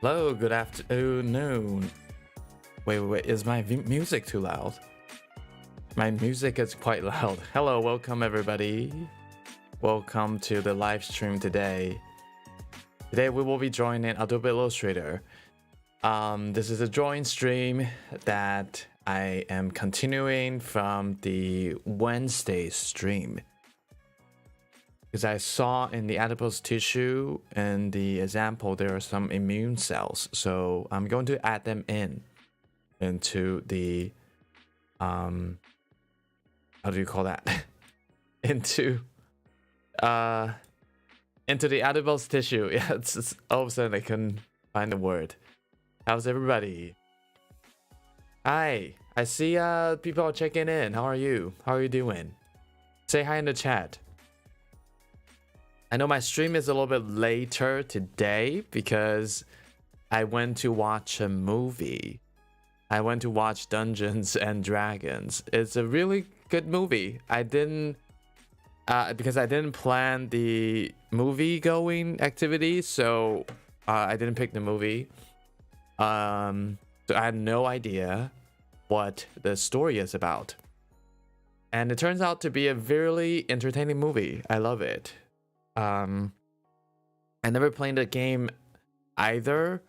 Hello, good afternoon. Wait, is my music too loud? My music is quite loud. Hello, welcome everybody. Welcome to the live stream today. Today we will be drawing in Adobe Illustrator. This is a drawing stream that I am continuing from the Wednesday stream. Because I saw in the adipose tissue in the example there are some immune cells, so I'm going to add them into the how do you call that? into the adipose tissue. Yeah, it's all of a sudden I couldn't find the word. How's everybody? Hi, I see people are checking in. How are you? How are you doing? Say hi in the chat. I know my stream is a little bit later today because I went to watch a movie. I went to watch Dungeons and Dragons. It's a really good movie. I didn't because I didn't plan the movie going activity, so I didn't pick the movie. So I had no idea what the story is about. And it turns out to be a really entertaining movie. I love it. I never played the game either.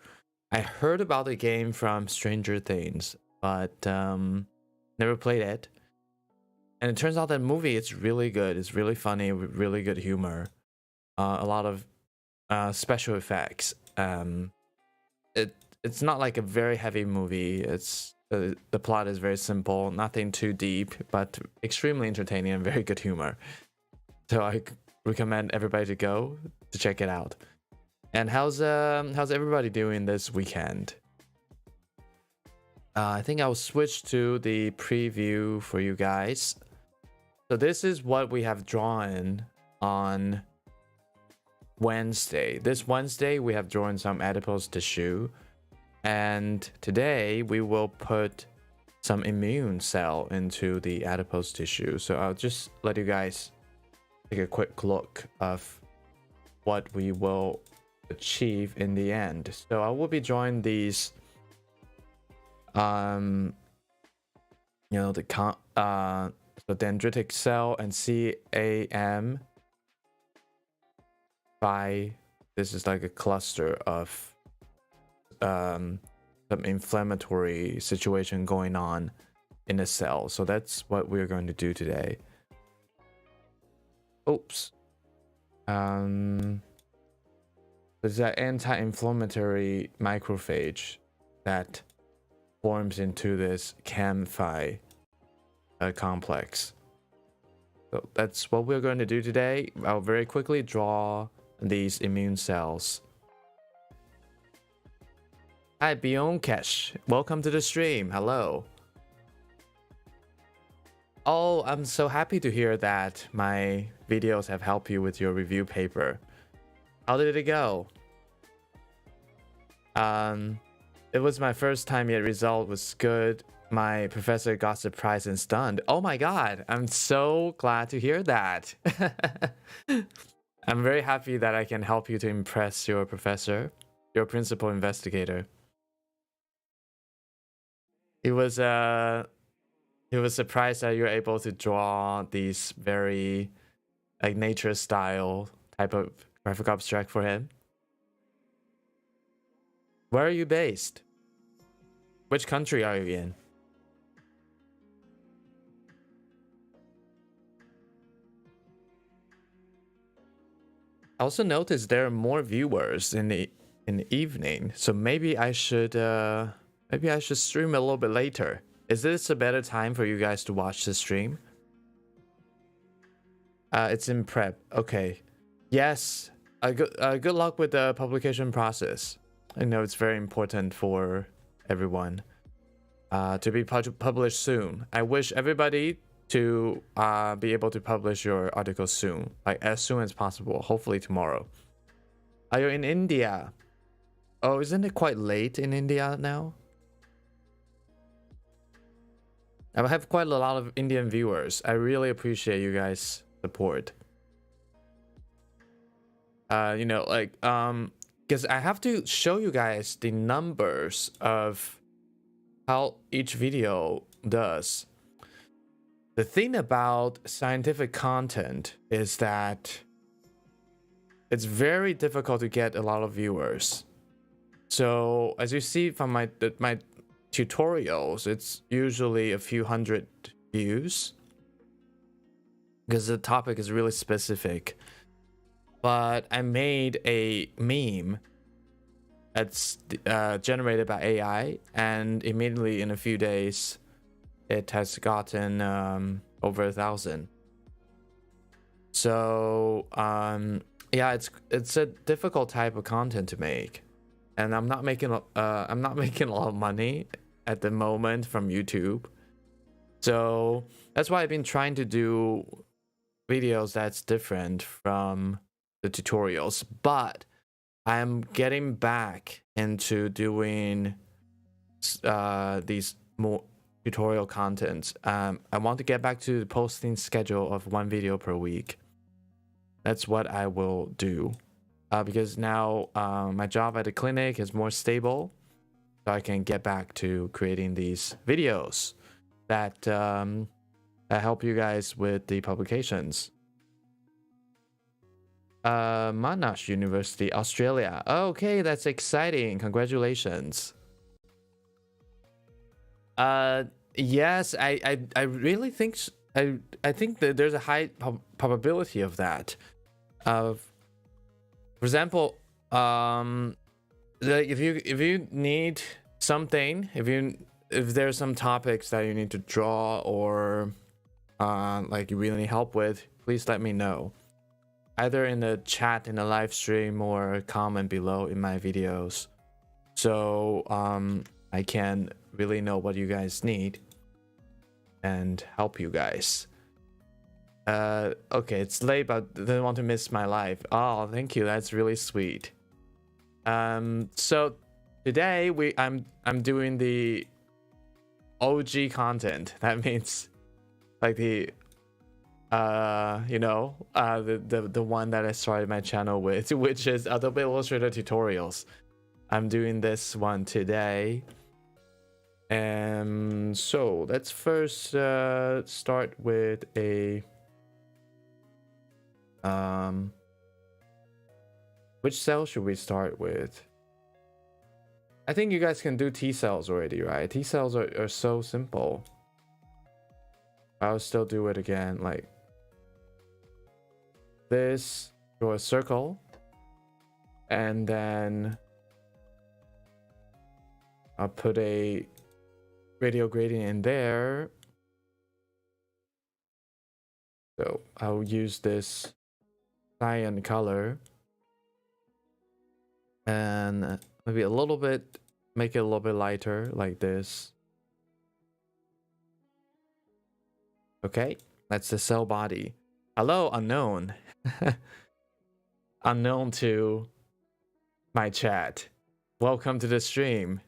I heard about the game from Stranger Things, but never played it. And it turns out that movie is really good. It's really funny with really good humor. A lot of special effects. It's not like a very heavy movie. It's the plot is very simple, nothing too deep, but extremely entertaining and very good humor. So I recommend everybody to go to check it out. And how's everybody doing this weekend? I think I'll switch to the preview for you guys. So this is what we have drawn on Wednesday. This Wednesday we have drawn some adipose tissue, and today we will put some immune cell into the adipose tissue. So I'll just let you guys take a quick look of what we will achieve in the end. So I will be drawing these the dendritic cell and CAM by this is like a cluster of some inflammatory situation going on in the cell. So that's what we're going to do today. Oops. There's that anti-inflammatory macrophage that forms into this CAM5 complex. So that's what we're going to do today. I'll very quickly draw these immune cells. Hi, Bionkesh. Welcome to the stream. Hello. Oh, I'm so happy to hear that my videos have helped you with your review paper. How did it go? It was my first time, yet result was good. My professor got surprised and stunned. Oh my god, I'm so glad to hear that. I'm very happy that I can help you to impress your professor, your principal investigator. He was surprised that you're able to draw these very like nature style type of graphic abstract for him. Where are you based? Which country are you in? I also noticed there are more viewers in the evening, so maybe I should stream a little bit later. Is this a better time for you guys to watch the stream? It's in prep. Okay. Yes. Good luck with the publication process. I know it's very important for everyone to be published soon. I wish everybody to be able to publish your article soon, like as soon as possible. Hopefully tomorrow. Are you in India? Oh, isn't it quite late in India now? I have quite a lot of Indian viewers. I really appreciate you guys' support. because I have to show you guys the numbers of how each video does. The thing about scientific content is that it's very difficult to get a lot of viewers. So as you see from my tutorials, it's usually a few hundred views because the topic is really specific. But I made a meme that's generated by AI, and immediately in a few days it has gotten over 1,000. So yeah, it's a difficult type of content to make, and I'm not making a lot of money at the moment from YouTube. So that's why I've been trying to do videos that's different from the tutorials, but I'm getting back into doing these more tutorial content. I want to get back to the posting schedule of 1 video per week. That's what I will do, because now my job at the clinic is more stable, so I can get back to creating these videos that help you guys with the publications. Monash University, Australia. Okay, that's exciting. Congratulations. Yes, I really think I think that there's a high probability of that. For example, like if you need something, if there's some topics that you need to draw or like you really need help with, please let me know, either in the chat in the live stream or comment below in my videos, so I can really know what you guys need and help you guys. Okay, it's late, but didn't want to miss my live. Oh, thank you, that's really sweet. So today I'm doing the OG content. That means like the you know, the one that I started my channel with, which is Adobe Illustrator tutorials. I'm doing this one today. And so let's first start with a which cell should we start with? I think you guys can do T cells already, right? T cells are so simple. I'll still do it again, like this, draw a circle, and then I'll put a radial gradient in there. So I'll use this cyan color and maybe a little bit, make it a little bit lighter like this. Okay, that's the cell body. Hello, unknown. Unknown to my chat. Welcome to the stream.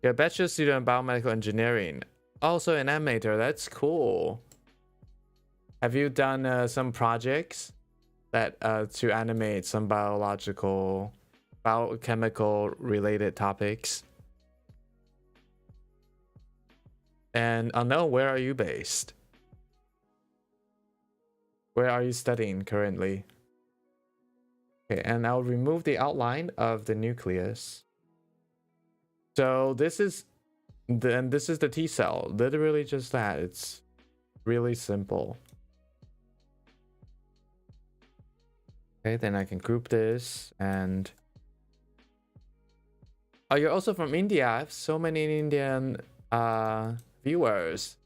You're a bachelor student in biomedical engineering. Also an animator, that's cool. Have you done some projects that to animate some biochemical related topics? And unknown, where are you based? Where are you studying currently? Okay, and I'll remove the outline of the nucleus. So this is the T cell, literally just that. It's really simple. Okay, then I can group this. And oh, you're also from India. I have so many Indian viewers.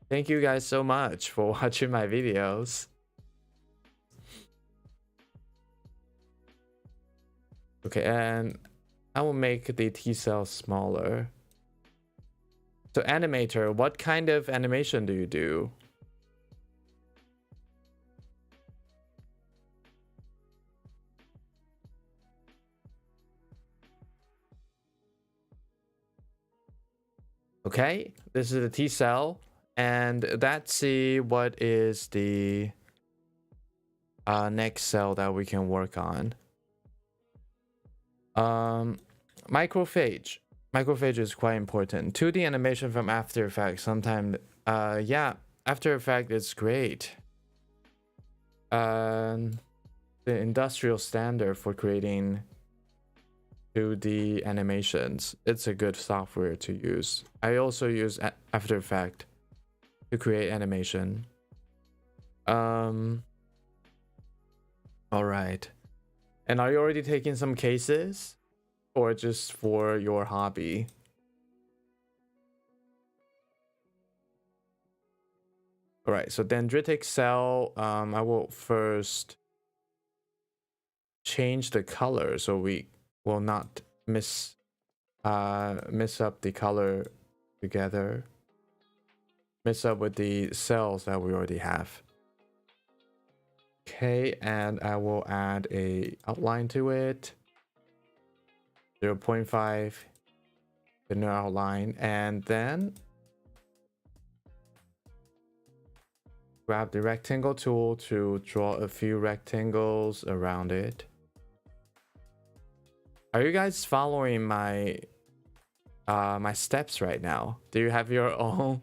Thank you guys so much for watching my videos. Okay, and I will make the T cell smaller. So animator, what kind of animation do you do? Okay, this is the T cell, and let's see what is the next cell that we can work on. Microphage. Microphage is quite important. 2D animation from After Effects. Sometimes, yeah, After Effects is great. The industrial standard for creating 2D animations. It's a good software to use. I also use After Effects to create animation. All right. And are you already taking some cases, or just for your hobby? All right. So dendritic cell. I will first change the color so we will not miss up the color together. Miss up with the cells that we already have. Okay, and I will add a outline to it. 0.5 inner outline, and then grab the rectangle tool to draw a few rectangles around it. Are you guys following my my steps right now? Do you have your own?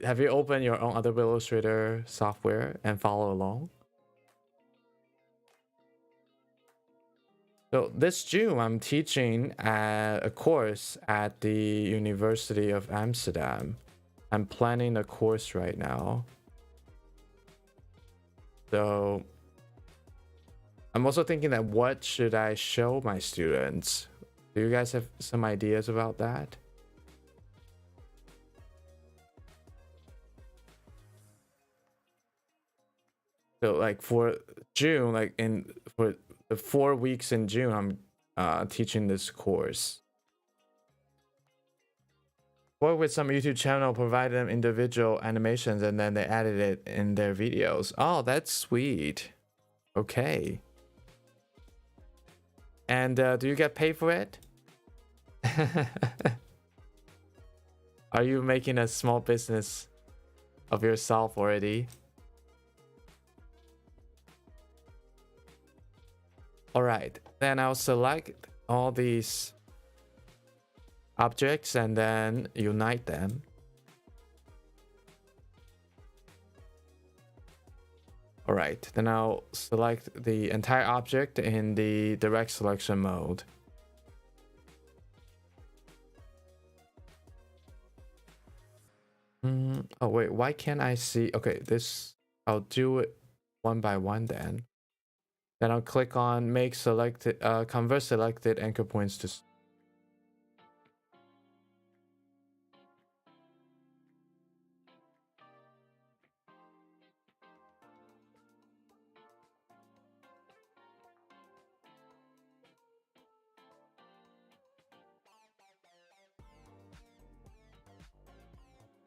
Have you opened your own Adobe Illustrator software and follow along? So this June, I'm teaching a course at the University of Amsterdam. I'm planning a course right now. So I'm also thinking that what should I show my students? Do you guys have some ideas about that? So like for June, like for the 4 weeks in June, I'm teaching this course. Work with some YouTube channel, provide them individual animations, and then they added it in their videos. Oh, that's sweet. Okay. And do you get paid for it? Are you making a small business of yourself already? All right, then I'll select all these objects and then unite them. All right, then I'll select the entire object in the direct selection mode. Oh wait, why can't I see? Okay, this, I'll do it one by one then. Then I'll click on make selected, convert selected anchor points to.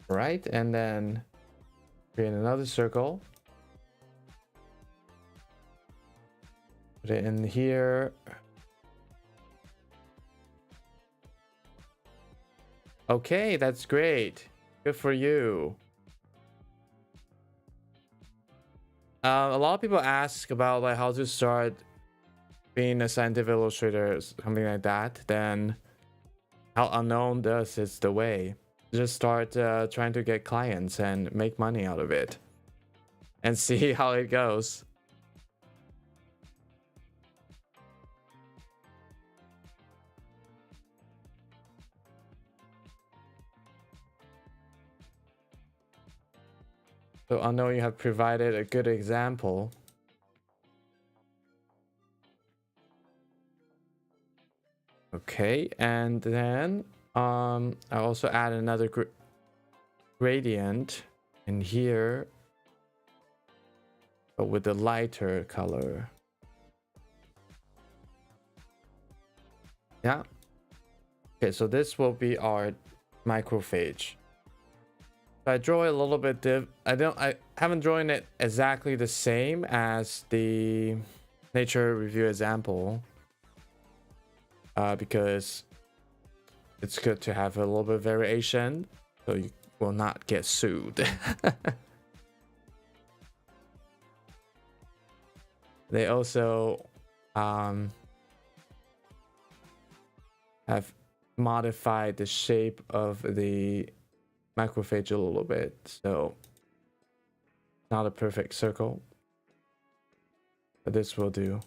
Right, and then create another circle. Put it in here. Okay, that's great. Good for you. A lot of people ask about like how to start being a scientific illustrator, something like that. Then how unknown does is the way. Just start trying to get clients and make money out of it and see how it goes. So I know you have provided a good example. Okay, and then I also add another gradient in here, but with a lighter color. Yeah. Okay, so this will be our microphage. So I draw it a little bit I haven't drawn it exactly the same as the nature review example, because it's good to have a little bit of variation so you will not get sued. They also have modified the shape of the macrophage a little bit, so not a perfect circle, but this will do.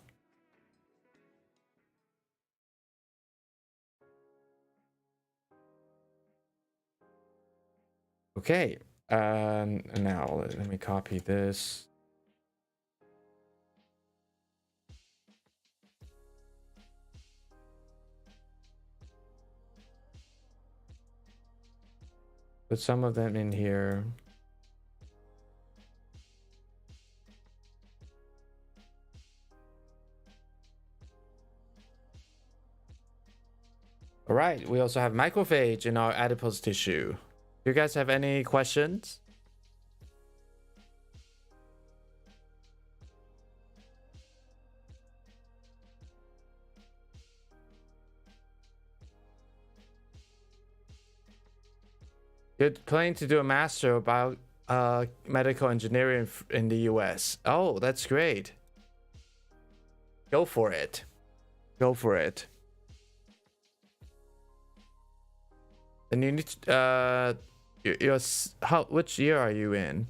Okay, now let me copy this. Put some of them in here. All right, we also have macrophage in our adipose tissue. Do you guys have any questions? You're planning to do a master about medical engineering in the US. Oh, that's great. Go for it. Go for it. And you need to, which year are you in?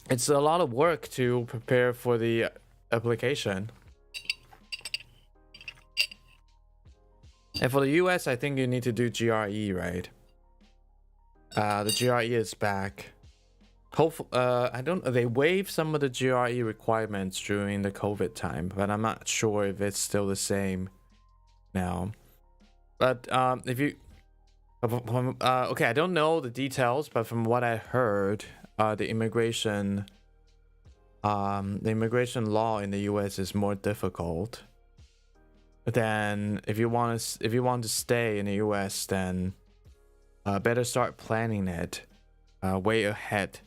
It's a lot of work to prepare for the application. And for the US, I think you need to do GRE, right? The GRE is back. Hopefully, I don't. They waived some of the GRE requirements during the COVID time, but I'm not sure if it's still the same now. But if you, okay, I don't know the details, but from what I heard, the immigration law in the U.S. is more difficult. Then if you want to stay in the U.S., then better start planning it way ahead.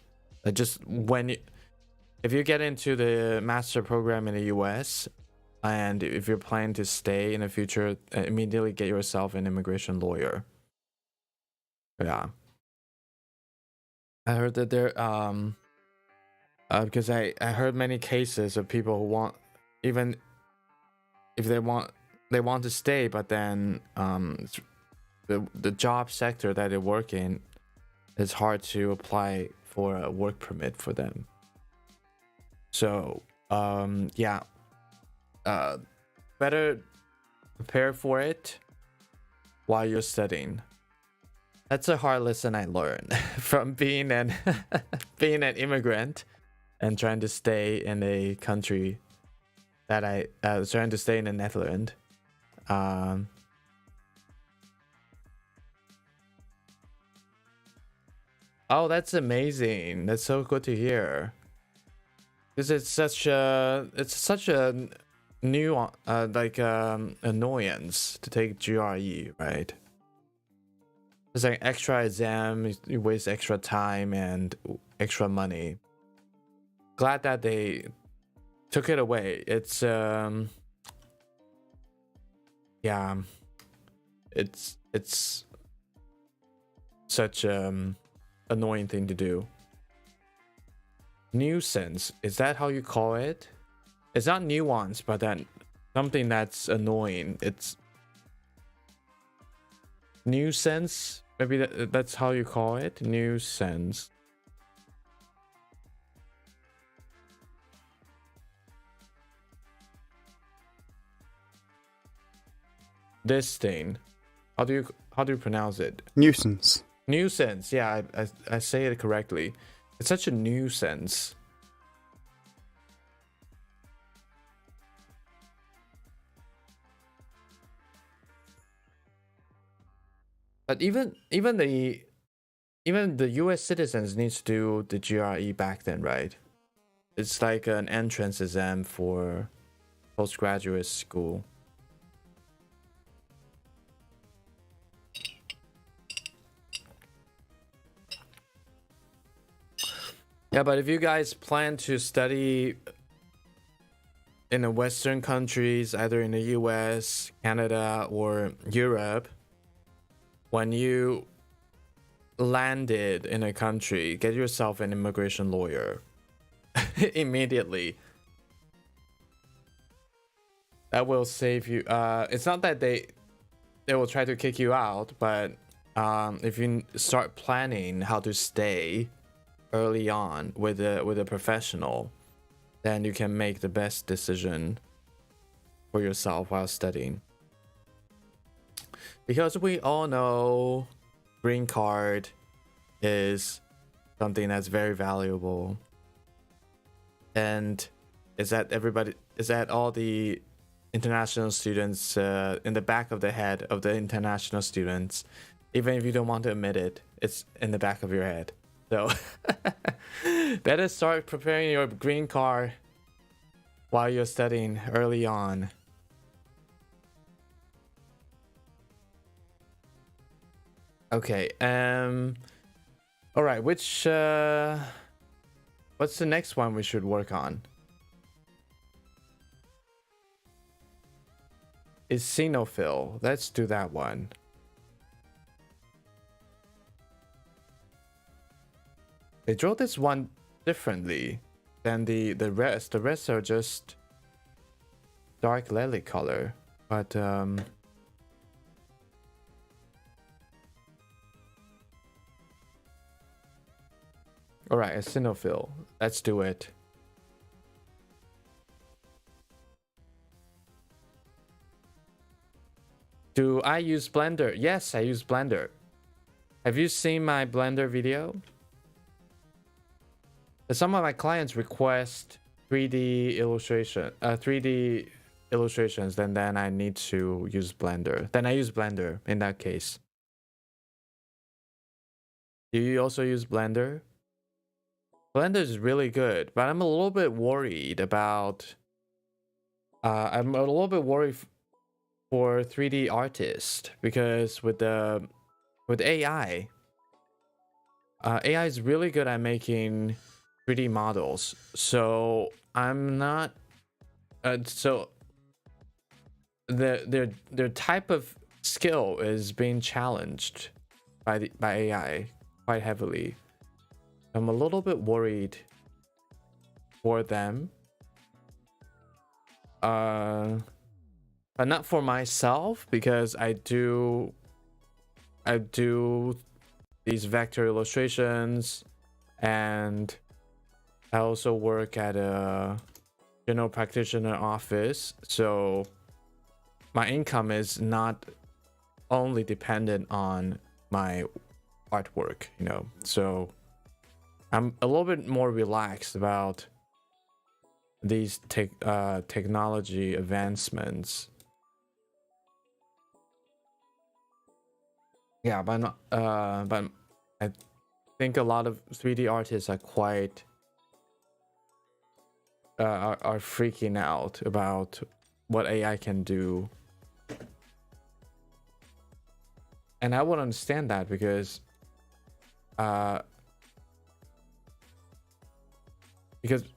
Just if you get into the master program in the U.S. and if you're planning to stay in the future, immediately get yourself an immigration lawyer. Yeah, I heard that there because I heard many cases of people who want, even if they want to stay, but then the job sector that they work in, it's hard to apply for a work permit for them. So yeah, better prepare for it while you're studying. That's a hard lesson I learned from being an immigrant and trying to stay in a country that I was trying to stay in the Netherlands. Oh, that's amazing. That's so good to hear. Because it's such a new annoyance to take GRE, right? It's like extra exam, you waste extra time and extra money. Glad that they took it away. It's yeah, it's such annoying thing to do. Nuisance, is that how you call it? It's not nuance, but then something that's annoying. It's nuisance. Maybe that's how you call it. Nuisance. This thing. How do you pronounce it? Nuisance. Nuisance. Yeah, I say it correctly. It's such a nuisance. But even the US citizens needs to do the GRE back then, right? It's like an entrance exam for postgraduate school. Yeah, but if you guys plan to study in the Western countries, either in the US, Canada, or Europe, when you landed in a country, get yourself an immigration lawyer immediately. that will save you. It's not that they will try to kick you out, but if you start planning how to stay early on with a professional, then you can make the best decision for yourself while studying. Because we all know green card is something that's very valuable, and is that all the international students in the back of the head of the international students, even if you don't want to admit it, it's in the back of your head. So better start preparing your green card while you're studying early on. Okay, all right, which what's the next one we should work on? Is Xenophil. Let's do that one. They draw this one differently than the rest. The rest are just dark lilac color, but all right, a Xenophil. Let's do it. Do I use Blender? Yes, I use Blender. Have you seen my Blender video? Some of my clients request 3D illustrations, then I need to use Blender. Then I use Blender in that case. Do you also use Blender? Blender is really good, but I'm a little bit worried about for 3D artists, because with AI, AI is really good at making 3D models. So I'm not so their type of skill is being challenged by AI quite heavily. I'm a little bit worried for them. But not for myself, because I do these vector illustrations, and I also work at a general practitioner office, so my income is not only dependent on my artwork, you know. So I'm a little bit more relaxed about these technology advancements. Yeah, but I think a lot of 3D artists are quite are freaking out about what AI can do, and I would understand that, because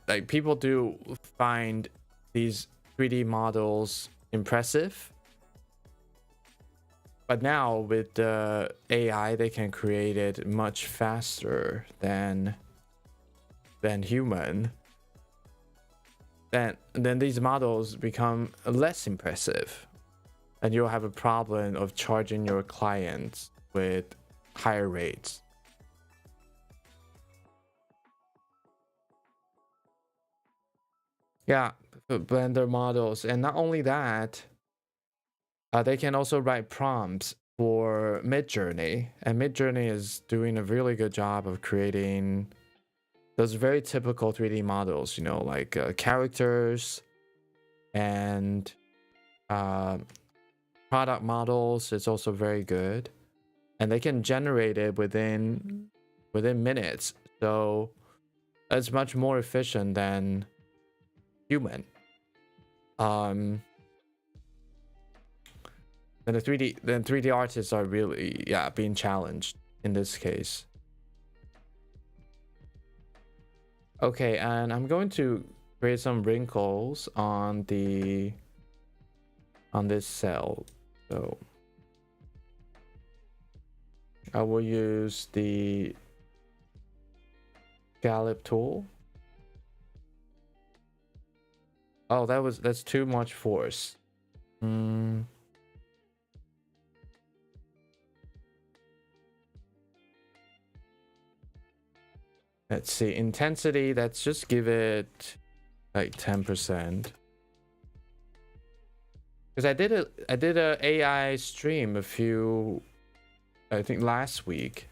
like people do find these 3D models impressive. But now with the AI, they can create it much faster than human. Then these models become less impressive, and you'll have a problem of charging your clients with higher rates. Yeah, Blender models, and not only that. They can also write prompts for Midjourney, and Midjourney is doing a really good job of creating those very typical 3D models, you know, like characters and product models. It's also very good, and they can generate it within minutes, so it's much more efficient than human. Then 3D artists are really being challenged in this case. Okay, and I'm going to create some wrinkles on this cell. So I will use the scallop tool. Oh, that's too much force. Let's see, intensity, let's just give it like 10%. Because I did a AI stream I think last week.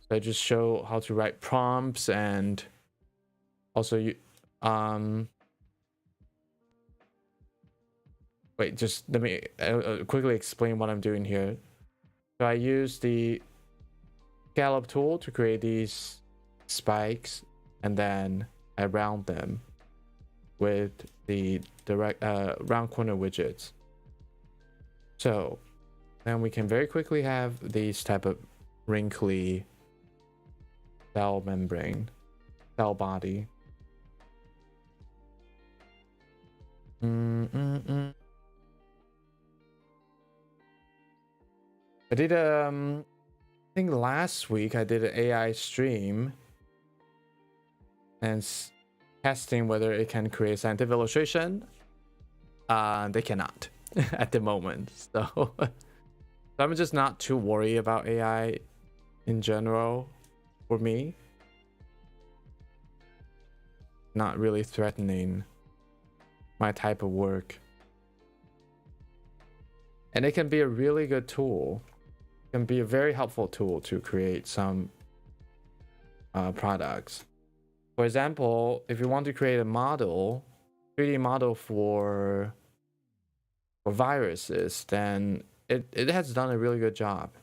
So I just show how to write prompts, and also wait, just let me quickly explain what I'm doing here. So I use the scallop tool to create these spikes, and then I round them with the direct round corner widgets. So then we can very quickly have these type of wrinkly cell membrane, cell body. I did I think last week I did an AI stream and testing whether it can create scientific illustration. They cannot at the moment, so I'm just not too worried about AI in general. For me, not really threatening my type of work, and it can be a really good tool. It can be a very helpful tool to create some products. For example, if you want to create a model, 3D model for viruses, then it has done a really good job.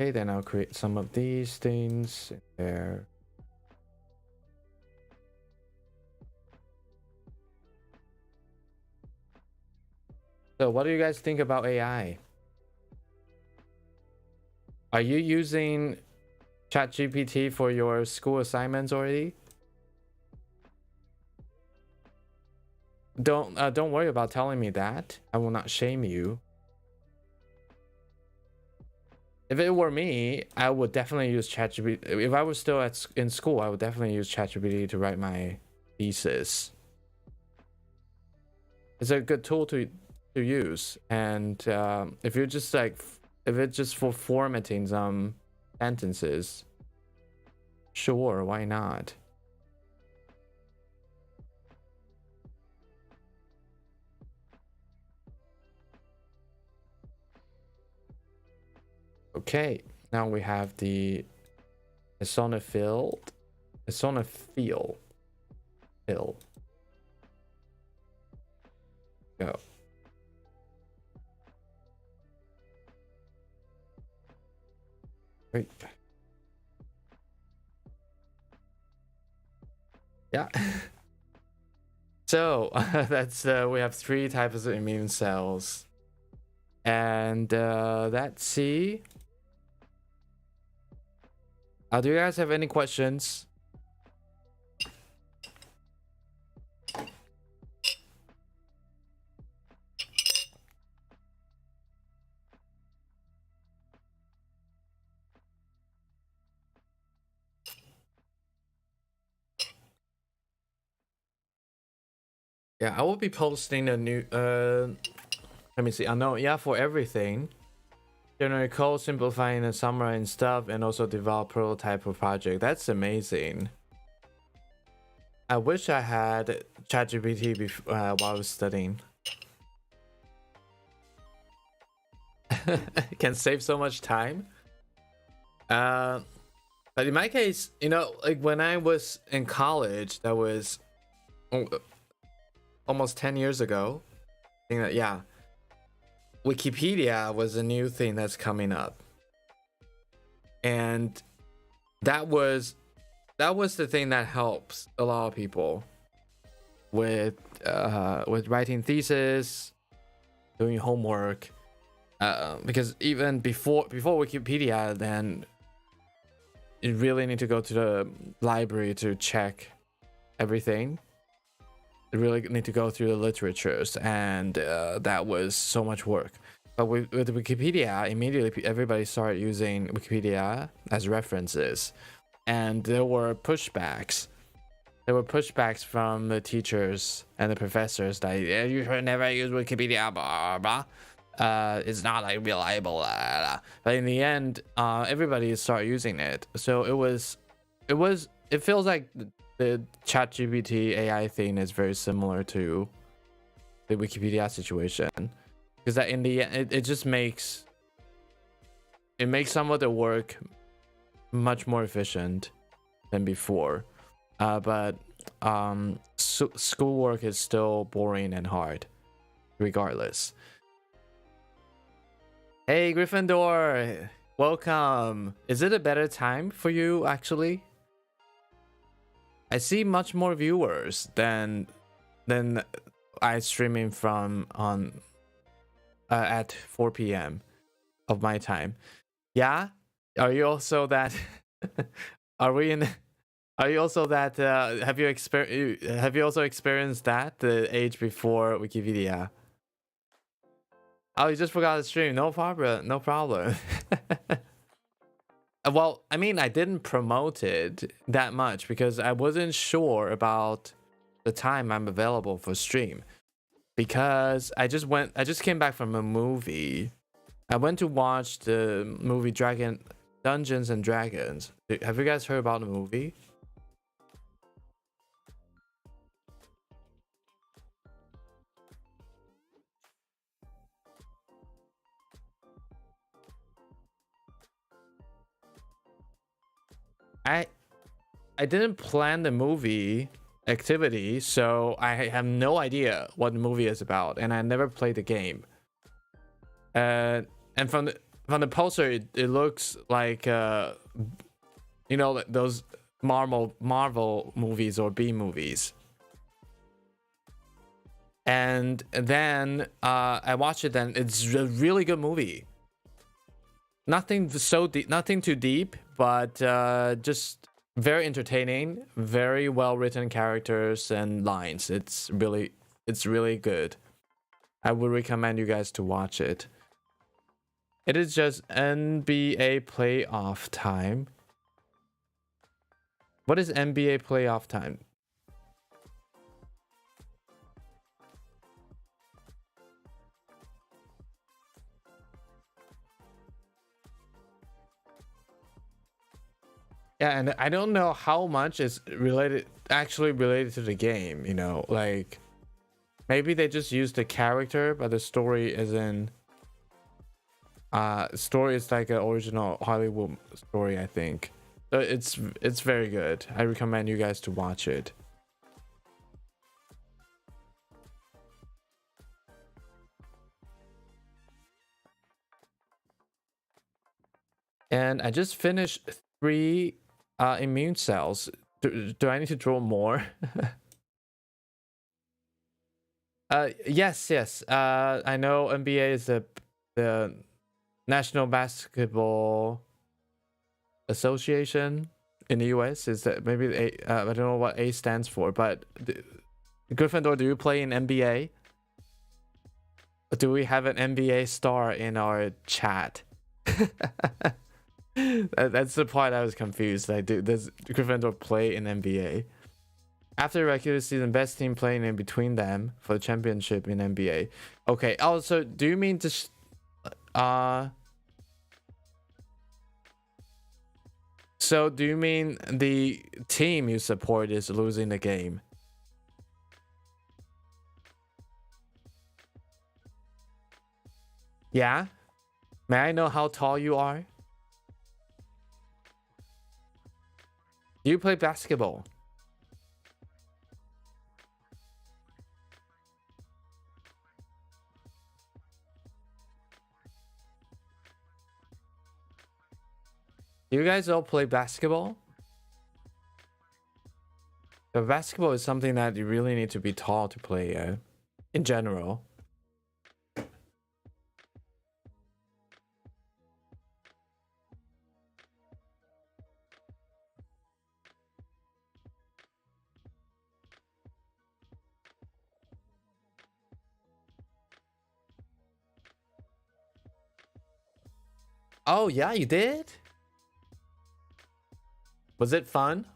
Okay, then I'll create some of these things in there. So what do you guys think about AI? Are you using ChatGPT for your school assignments already? Don't worry about telling me that. I will not shame you. If it were me, I would definitely use ChatGPT. If I was still in school, I would definitely use ChatGPT to write my thesis. It's a good tool to use, and if you're just like, if it's just for formatting some sentences, sure, why not? Okay, now we have the eosinophil. Go. Wait. Yeah. So that's we have 3 types of immune cells, and let's see. Do you guys have any questions? Yeah, I will be posting a new let me see. I know, yeah, for everything. Generate code, simplifying and summarizing stuff, and also develop prototype for project. That's amazing. I wish I had ChatGPT while I was studying. It can save so much time. But in my case, you know, like when I was in college, that was almost 10 years ago. I think that, yeah, Wikipedia was a new thing that's coming up, and that was the thing that helps a lot of people with writing thesis, doing homework, because even before Wikipedia, then you really need to go to the library to check everything. You really need to go through the literatures, and that was so much work. But with Wikipedia, immediately everybody started using Wikipedia as references, and there were pushbacks. There were pushbacks from the teachers and the professors that you should never use Wikipedia, blah blah. It's not like reliable. Blah, blah. But in the end, everybody started using it. So it feels like the ChatGPT AI thing is very similar to the Wikipedia situation, because that in the end, it just makes some of the work much more efficient than before. But schoolwork is still boring and hard regardless. Hey Gryffindor, welcome. Is it a better time for you actually? I see much more viewers than I streaming from on at 4 p.m. of my time. Yeah? Are you also that are we in Are you also that have you also experienced that, the age before Wikipedia? Oh, you just forgot to stream. No problem. No problem. Well, I mean, I didn't promote it that much because I wasn't sure about the time I'm available for stream, because I just came back from a movie. I went to watch the movie Dungeons and Dragons. Have you guys heard about the movie? I didn't plan the movie activity, so I have no idea what the movie is about, and I never played the game. And from the poster, it looks like you know, those Marvel movies or B movies. And then I watched it, and it's a really good movie. Nothing so deep, nothing too deep, but just very entertaining, very well written characters and lines. It's really good. I would recommend you guys to watch it. It is just NBA playoff time. What is NBA playoff time? Yeah, and I don't know how much is actually related to the game, you know, like maybe they just used the character, but the story isn't. Story is like an original Hollywood story, I think. So it's very good. I recommend you guys to watch it. And I just finished 3 immune cells. Do I need to draw more? Yes. I know NBA is the National Basketball Association in the US. Is that maybe I don't know what A stands for, but Gryffindor, do you play in NBA? Do we have an NBA star in our chat? That's the part I was confused. Like, does Gryffindor play in NBA? After the regular season, best team playing in between them for the championship in NBA. Okay. Oh, so do you mean just so do you mean the team you support is losing the game? Yeah? May I know how tall you are? Do you play basketball? Do you guys all play basketball? The basketball is something that you really need to be tall to play in general. Oh yeah, you did? Was it fun?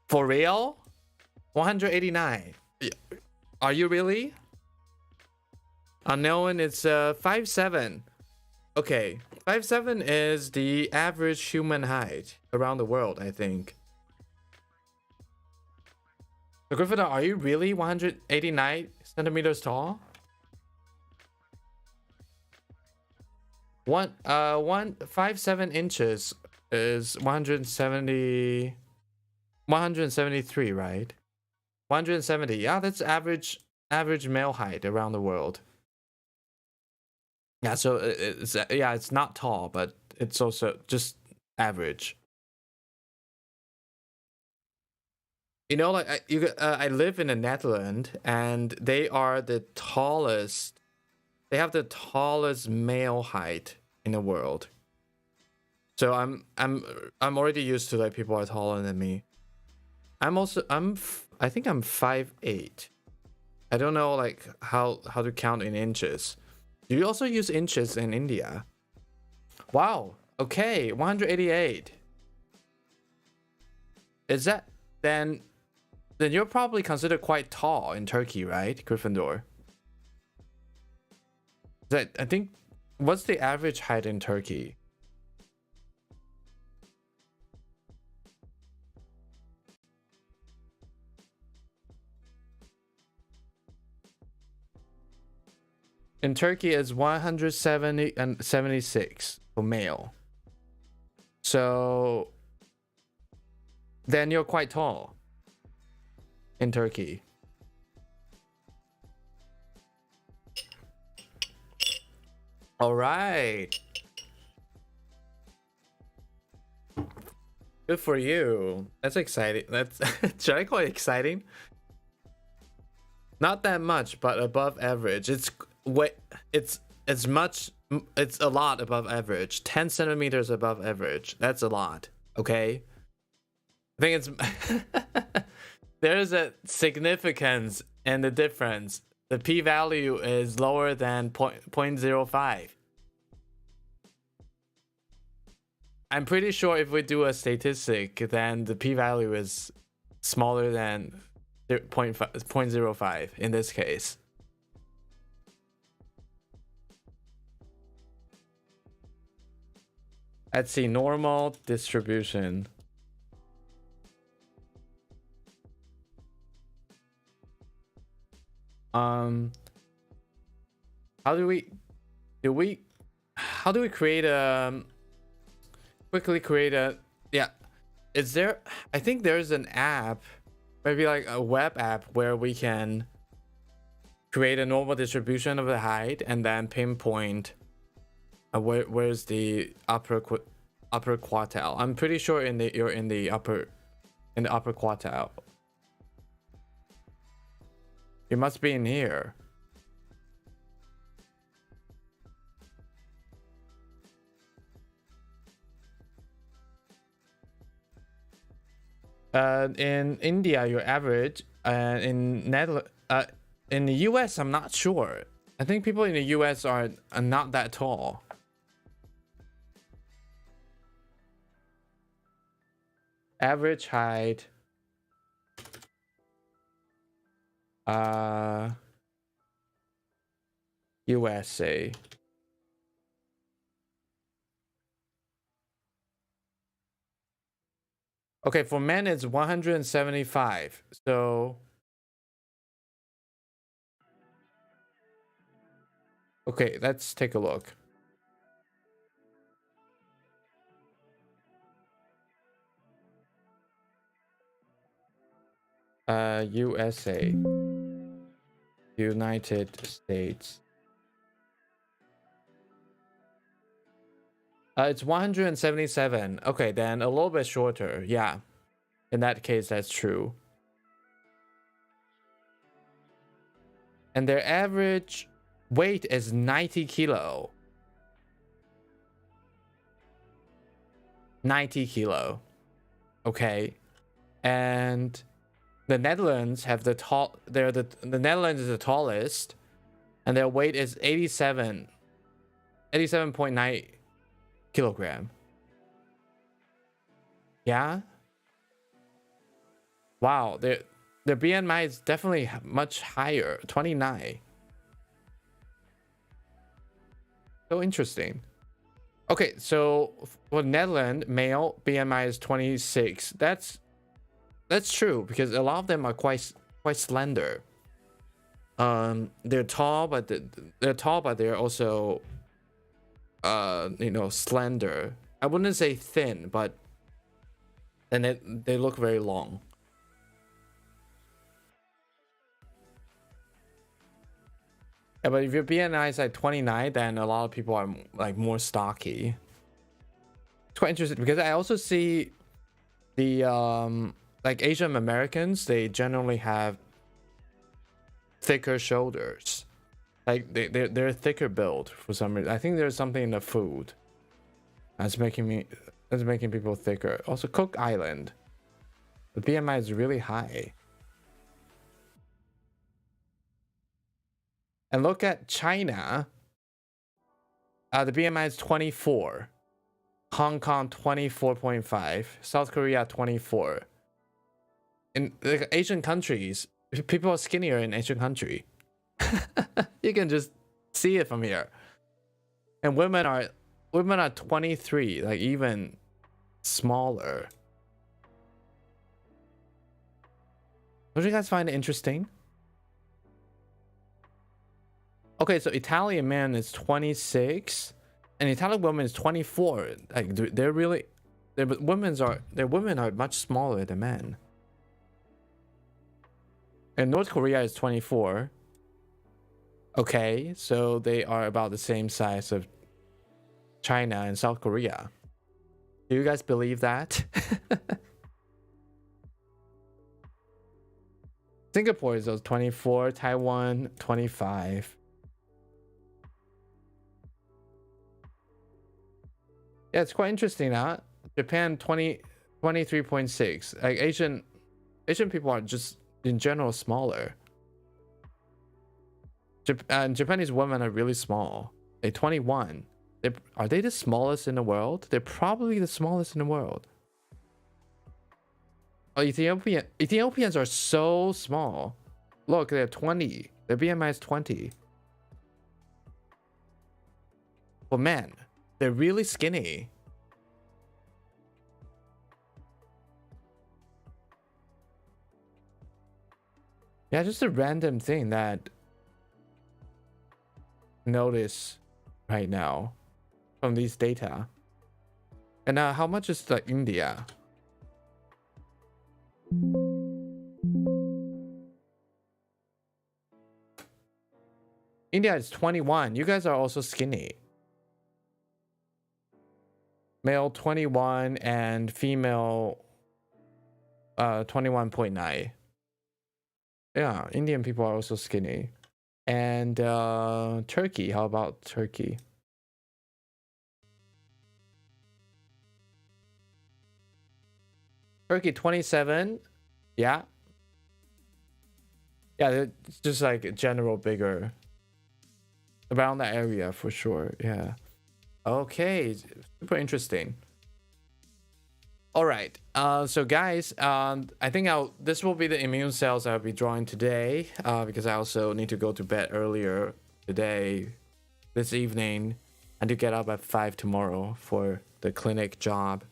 For real? 189. Are you really? Unknown, it's 5'7". Okay, 5'7" is the average human height around the world, I think. So Gryffindor, are you really 189 centimeters tall? 5'7" inches is 173, right? 170. Yeah, that's average male height around the world. Yeah, so it's not tall, but it's also just average. You know, like I live in the Netherlands, and they are the tallest. They have the tallest male height in the world. So I'm already used to like people are taller than me. I think I'm 5'8". I don't know like how to count in inches. Do you also use inches in India? Wow. Okay, 188. Is that then you're probably considered quite tall in Turkey, right, Gryffindor? I think, what's the average height in Turkey? In Turkey, it's 170 and 76 for male. So then you're quite tall in Turkey. All right. Good for you. That's exciting. That's should I call it exciting? Not that much, but above average. It's a lot above average. 10 centimeters above average. That's a lot. Okay. I think it's there's a significance in the difference. The p-value is lower than 0.05. I'm pretty sure if we do a statistic, then the p-value is smaller than 0.05 in this case. Let's see, normal distribution. How do we create a is there, I think there's an app, maybe like a web app, where we can create a normal distribution of the height and then pinpoint where's the upper quartile. I'm pretty sure you're in the upper quartile. You must be in here. In India, your average, in the US, I'm not sure. I think people in the US are not that tall. Average height. USA. Okay, for men it's 175. So okay, let's take a look. USA. United States. It's 177. Okay, then a little bit shorter. Yeah, in that case, that's true. And their average weight is 90 kilo. 90 kilo. Okay. And the Netherlands have the tall. The Netherlands is the tallest, and their weight is 87.9 kilogram. Yeah. Wow, their BMI is definitely much higher, 29. So interesting. Okay, so for Netherlands, male BMI is 26. That's true because a lot of them are quite slender. They're tall, but they're also slender. I wouldn't say thin, but then they look very long. Yeah, but if your BMI is like 29, then a lot of people are like more stocky. It's quite interesting because I also see the like Asian Americans, they generally have thicker shoulders. Like they're thicker build for some reason. I think there's something in the food that's making people thicker. Also, Cook Island, the BMI is really high. And look at China. The BMI is 24. Hong Kong 24.5. South Korea 24. In the Asian countries, people are skinnier in Asian country. You can just see it from here. And women are 23, like even smaller. Don't you guys find it interesting? Okay, so Italian man is 26 and Italian woman is 24. Like their women are much smaller than men. And North Korea is 24. Okay, so they are about the same size of China and South Korea. Do you guys believe that? Singapore is 24, Taiwan 25. Yeah, it's quite interesting, huh? Japan 23.6. Like Asian people are just in general smaller. Japanese women are really small. They're 21. Are they the smallest in the world? They're probably the smallest in the world. Oh, Ethiopians are so small. Look, they're 20. Their BMI is 20. For men, they're really skinny. Yeah, just a random thing that notice right now from these data. And how much is the India? India is 21. You guys are also skinny. Male 21 and female 21.9. Yeah, Indian people are also skinny. And Turkey, how about Turkey? Turkey 27. Yeah. Yeah, it's just like general bigger. Around that area for sure. Yeah. Okay, super interesting. All right, so guys, I think this will be the immune cells I'll be drawing today, because I also need to go to bed earlier today, this evening, and to get up at 5 tomorrow for the clinic job.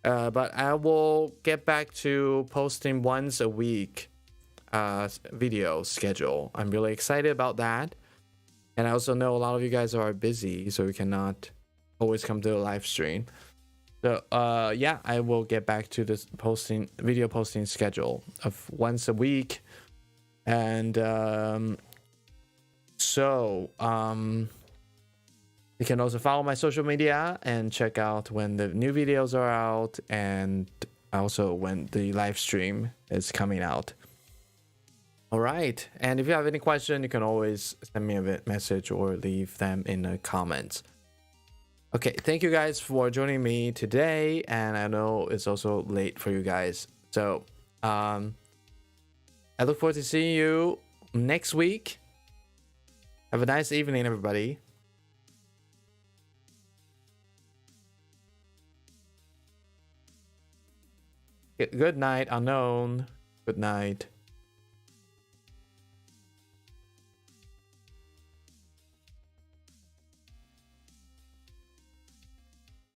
But I will get back to posting once a week video schedule. I'm really excited about that. And I also know a lot of you guys are busy, so we cannot always come to the live stream. So yeah, I will get back to this video posting schedule of once a week. And so you can also follow my social media and check out when the new videos are out, and also when the live stream is coming out. All right, and if you have any question, you can always send me a message or leave them in the comments. Okay, thank you guys for joining me today, and I know it's also late for you guys, so I look forward to seeing you next week. Have a nice evening, everybody. Good night, unknown. Good night.